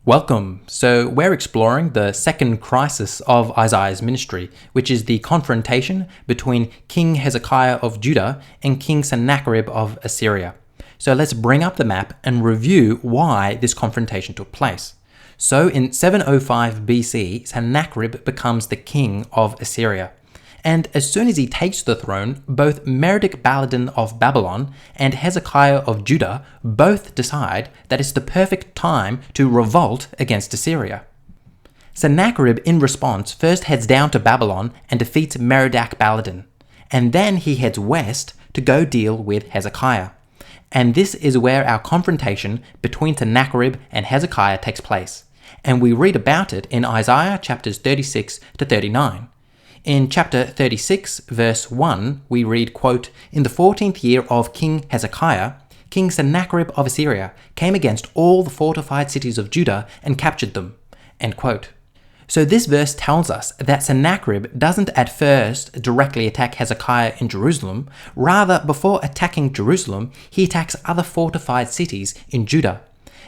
Welcome. So we're exploring the second crisis of Isaiah's ministry, which is the confrontation between King Hezekiah of Judah and King Sennacherib of Assyria. So let's bring up the map and review why this confrontation took place. So in 705 BC, Sennacherib becomes the king of Assyria. And as soon as he takes the throne, both Merodach-Baladan of Babylon and Hezekiah of Judah both decide that it's the perfect time to revolt against Assyria. Sennacherib, in response, first heads down to Babylon and defeats Merodach-Baladan, and then he heads west to go deal with Hezekiah. And this is where our confrontation between Sennacherib and Hezekiah takes place, and we read about it in Isaiah chapters 36 to 39. In chapter 36, verse 1, we read, quote, "In the 14th year of King Hezekiah, King Sennacherib of Assyria came against all the fortified cities of Judah and captured them." End quote. So this verse tells us that Sennacherib doesn't at first directly attack Hezekiah in Jerusalem. Rather, before attacking Jerusalem, he attacks other fortified cities in Judah.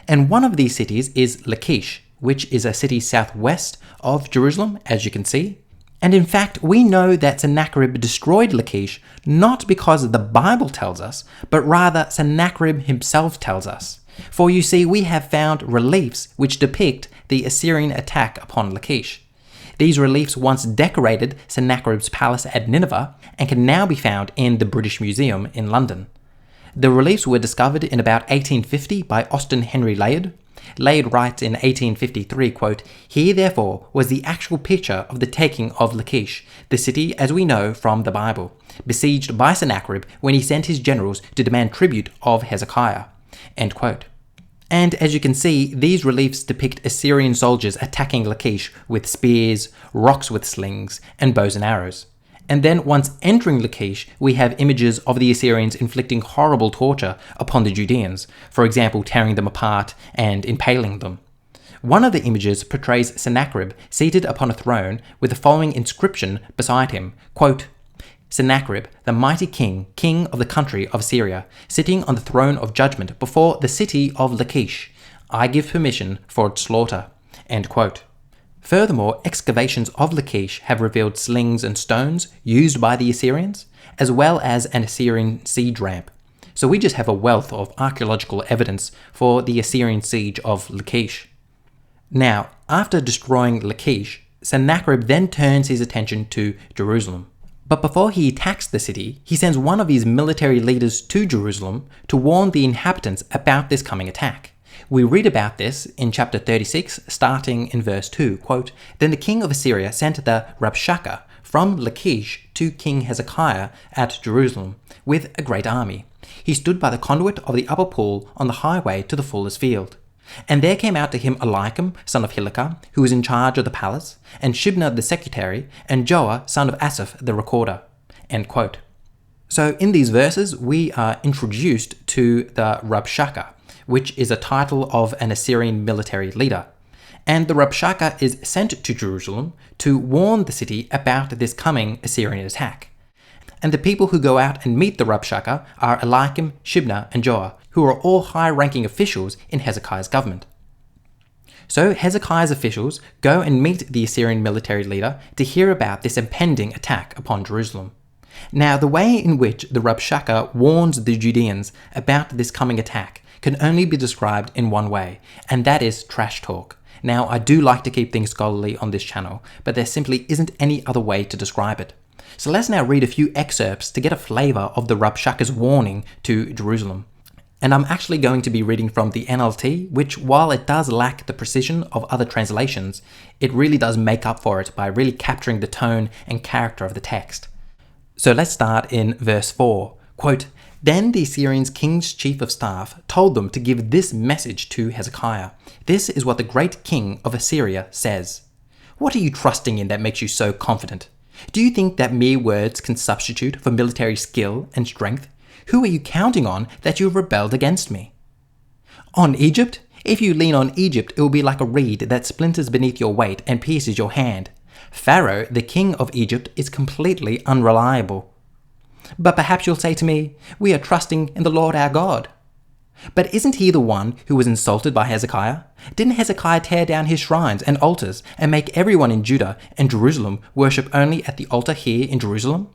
And one of these cities is Lachish, which is a city southwest of Jerusalem, as you can see. And in fact, we know that Sennacherib destroyed Lachish not because the Bible tells us, but rather Sennacherib himself tells us. For you see, we have found reliefs which depict the Assyrian attack upon Lachish. These reliefs once decorated Sennacherib's palace at Nineveh and can now be found in the British Museum in London. The reliefs were discovered in about 1850 by Austin Henry Layard. Layard writes in 1853, quote, "Here therefore was the actual picture of the taking of Lachish, the city as we know from the Bible, besieged by Sennacherib when he sent his generals to demand tribute of Hezekiah." End quote. And as you can see, these reliefs depict Assyrian soldiers attacking Lachish with spears, rocks with slings, and bows and arrows. And then once entering Lachish, we have images of the Assyrians inflicting horrible torture upon the Judeans, for example tearing them apart and impaling them. One of the images portrays Sennacherib seated upon a throne with the following inscription beside him, quote, "Sennacherib, the mighty king, king of the country of Assyria, sitting on the throne of judgment before the city of Lachish. I give permission for its slaughter." End quote. Furthermore, excavations of Lachish have revealed slings and stones used by the Assyrians, as well as an Assyrian siege ramp. So we just have a wealth of archaeological evidence for the Assyrian siege of Lachish. Now, after destroying Lachish, Sennacherib then turns his attention to Jerusalem. But before he attacks the city, he sends one of his military leaders to Jerusalem to warn the inhabitants about this coming attack. We read about this in chapter 36, starting in verse 2, quote, "Then the king of Assyria sent the Rabshakeh from Lachish to King Hezekiah at Jerusalem with a great army. He stood by the conduit of the upper pool on the highway to the fuller's field. And there came out to him Eliakim, son of Hilkiah, who was in charge of the palace, and Shibna the secretary, and Joah, son of Asaph the recorder." End quote. So in these verses, we are introduced to the Rabshakeh, which is a title of an Assyrian military leader. And the Rabshakeh is sent to Jerusalem to warn the city about this coming Assyrian attack. And the people who go out and meet the Rabshakeh are Eliakim, Shibna, and Joah, who are all high-ranking officials in Hezekiah's government. So Hezekiah's officials go and meet the Assyrian military leader to hear about this impending attack upon Jerusalem. Now, the way in which the Rabshakeh warns the Judeans about this coming attack can only be described in one way, and that is trash talk. Now, I do like to keep things scholarly on this channel, but there simply isn't any other way to describe it. So let's now read a few excerpts to get a flavour of the Rabshakeh's warning to Jerusalem. And I'm actually going to be reading from the NLT, which, while it does lack the precision of other translations, it really does make up for it by really capturing the tone and character of the text. So let's start in verse 4. Quote, "Then the Assyrians' king's chief of staff told them to give this message to Hezekiah. This is what the great king of Assyria says. What are you trusting in that makes you so confident? Do you think that mere words can substitute for military skill and strength? Who are you counting on that you have rebelled against me? On Egypt? If you lean on Egypt, it will be like a reed that splinters beneath your weight and pierces your hand. Pharaoh, the king of Egypt, is completely unreliable. But perhaps you'll say to me, we are trusting in the Lord our God. But isn't he the one who was insulted by Hezekiah? Didn't Hezekiah tear down his shrines and altars and make everyone in Judah and Jerusalem worship only at the altar here in Jerusalem?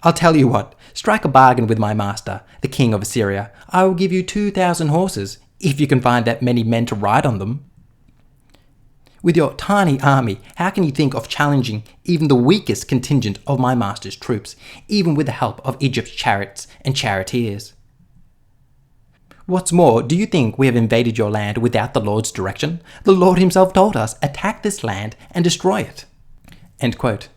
I'll tell you what, strike a bargain with my master, the king of Assyria. I will give you 2,000 horses, if you can find that many men to ride on them. With your tiny army, how can you think of challenging even the weakest contingent of my master's troops, even with the help of Egypt's chariots and charioteers? What's more, do you think we have invaded your land without the Lord's direction? The Lord himself told us, attack this land and destroy it. End quote.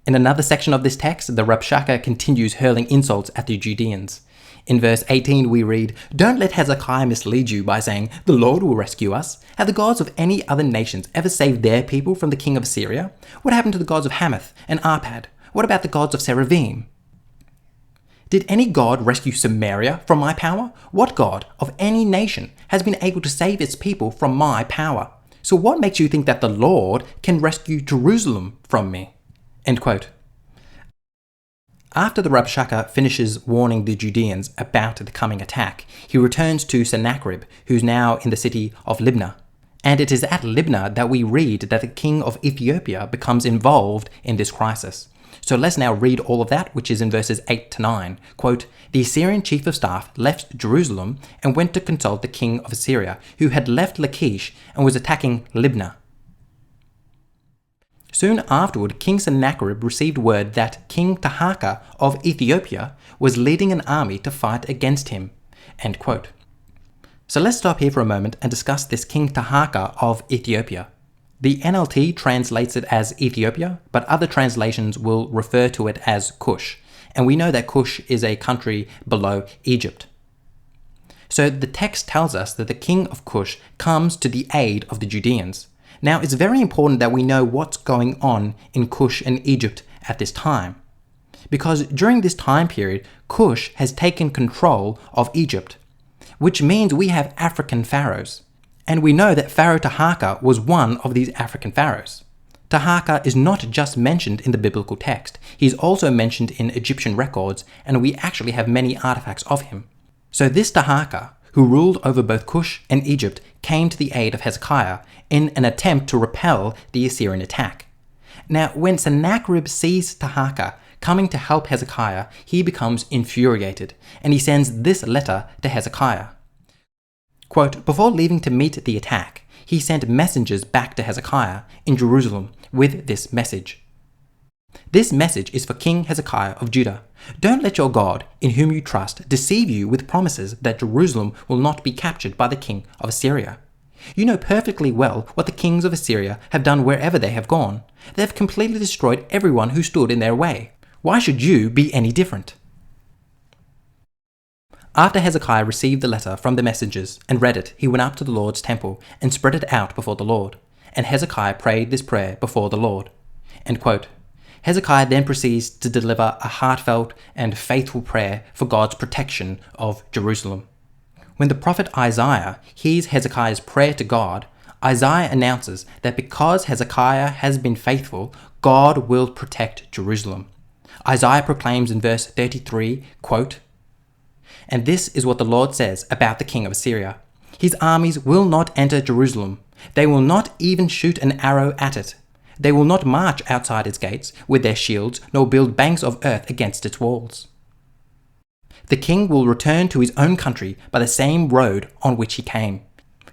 In another section of this text, the Rabshakeh continues hurling insults at the Judeans. In verse 18 we read, "Don't let Hezekiah mislead you by saying, 'The Lord will rescue us.' Have the gods of any other nations ever saved their people from the king of Assyria? What happened to the gods of Hamath and Arpad? What about the gods of Seraphim? Did any god rescue Samaria from my power? What god of any nation has been able to save its people from my power? So what makes you think that the Lord can rescue Jerusalem from me?" End quote. After the Rabshakeh finishes warning the Judeans about the coming attack, he returns to Sennacherib, who's now in the city of Libnah. And it is at Libnah that we read that the king of Ethiopia becomes involved in this crisis. So let's now read all of that, which is in verses 8 to 9. Quote, "The Assyrian chief of staff left Jerusalem and went to consult the king of Assyria, who had left Lachish and was attacking Libnah. Soon afterward, King Sennacherib received word that King Taharka of Ethiopia was leading an army to fight against him." End quote. So let's stop here for a moment and discuss this King Taharka of Ethiopia. The NLT translates it as Ethiopia, but other translations will refer to it as Cush. And we know that Cush is a country below Egypt. So the text tells us that the king of Cush comes to the aid of the Judeans. Now, it's very important that we know what's going on in Cush and Egypt at this time. Because during this time period, Cush has taken control of Egypt, which means we have African pharaohs. And we know that Pharaoh Taharka was one of these African pharaohs. Taharka is not just mentioned in the biblical text, he's also mentioned in Egyptian records, and we actually have many artifacts of him. So this Taharka, who ruled over both Cush and Egypt, came to the aid of Hezekiah in an attempt to repel the Assyrian attack. Now, when Sennacherib sees Taharka coming to help Hezekiah, he becomes infuriated, and he sends this letter to Hezekiah. Quote, "Before leaving to meet the attack, he sent messengers back to Hezekiah in Jerusalem with this message. This message is for King Hezekiah of Judah. Don't let your God, in whom you trust, deceive you with promises that Jerusalem will not be captured by the king of Assyria. You know perfectly well what the kings of Assyria have done wherever they have gone. They have completely destroyed everyone who stood in their way. Why should you be any different?" After Hezekiah received the letter from the messengers and read it, he went up to the Lord's temple and spread it out before the Lord. And Hezekiah prayed this prayer before the Lord. End quote. Hezekiah then proceeds to deliver a heartfelt and faithful prayer for God's protection of Jerusalem. When the prophet Isaiah hears Hezekiah's prayer to God, Isaiah announces that because Hezekiah has been faithful, God will protect Jerusalem. Isaiah proclaims in verse 33, quote, "And this is what the Lord says about the king of Assyria. His armies will not enter Jerusalem. They will not even shoot an arrow at it. They will not march outside its gates with their shields, nor build banks of earth against its walls. The king will return to his own country by the same road on which he came.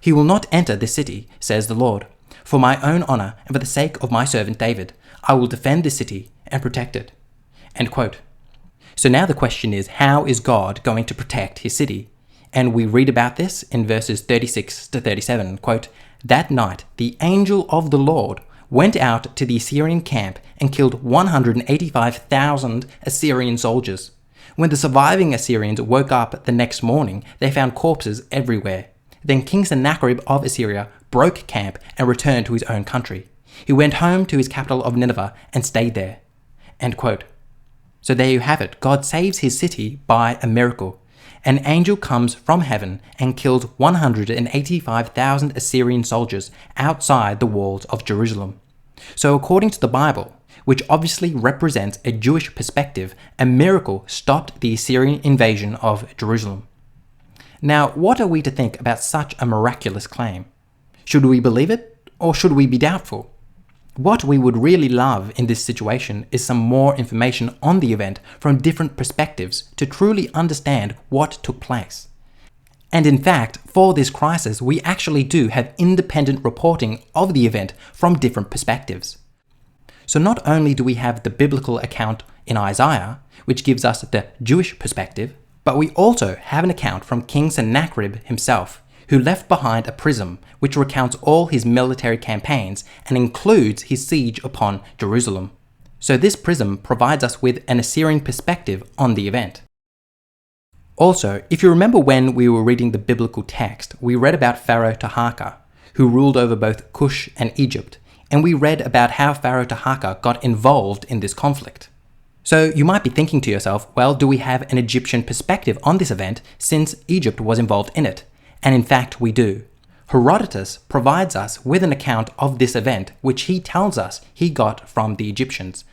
He will not enter this city, says the Lord. For my own honor and for the sake of my servant David, I will defend this city and protect it." End quote. So now the question is, how is God going to protect his city? And we read about this in verses 36 to 37. Quote, "That night the angel of the Lord went out to the Assyrian camp and killed 185,000 Assyrian soldiers. When the surviving Assyrians woke up the next morning, they found corpses everywhere. Then King Sennacherib of Assyria broke camp and returned to his own country. He went home to his capital of Nineveh and stayed there." End quote. So there you have it. God saves his city by a miracle. An angel comes from heaven and kills 185,000 Assyrian soldiers outside the walls of Jerusalem. So according to the Bible, which obviously represents a Jewish perspective, a miracle stopped the Assyrian invasion of Jerusalem. Now, what are we to think about such a miraculous claim? Should we believe it, or should we be doubtful? What we would really love in this situation is some more information on the event from different perspectives to truly understand what took place. And in fact, for this crisis, we actually do have independent reporting of the event from different perspectives. So not only do we have the biblical account in Isaiah, which gives us the Jewish perspective, but we also have an account from King Sennacherib himself, who left behind a prism which recounts all his military campaigns and includes his siege upon Jerusalem. So this prism provides us with an Assyrian perspective on the event. Also, if you remember when we were reading the biblical text, we read about Pharaoh Taharka, who ruled over both Cush and Egypt, and we read about how Pharaoh Taharka got involved in this conflict. So you might be thinking to yourself, well, do we have an Egyptian perspective on this event since Egypt was involved in it? And in fact, we do. Herodotus provides us with an account of this event, which he tells us he got from the Egyptians.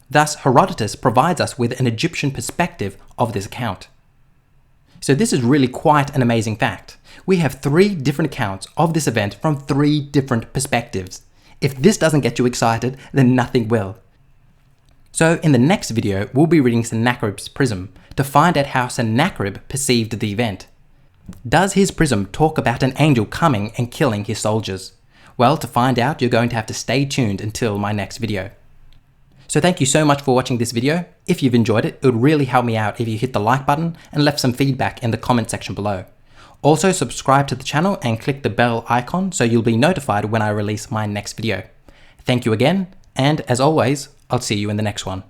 Thus, Herodotus provides us with an Egyptian perspective of this account. So this is really quite an amazing fact. We have 3 different accounts of this event from 3 different perspectives. If this doesn't get you excited, then nothing will. So in the next video, we'll be reading Sennacherib's prism to find out how Sennacherib perceived the event. Does his prism talk about an angel coming and killing his soldiers? Well, to find out, you're going to have to stay tuned until my next video. So thank you so much for watching this video. If you've enjoyed it, it would really help me out if you hit the like button and left some feedback in the comment section below. Also subscribe to the channel and click the bell icon so you'll be notified when I release my next video. Thank you again, and as always, I'll see you in the next one.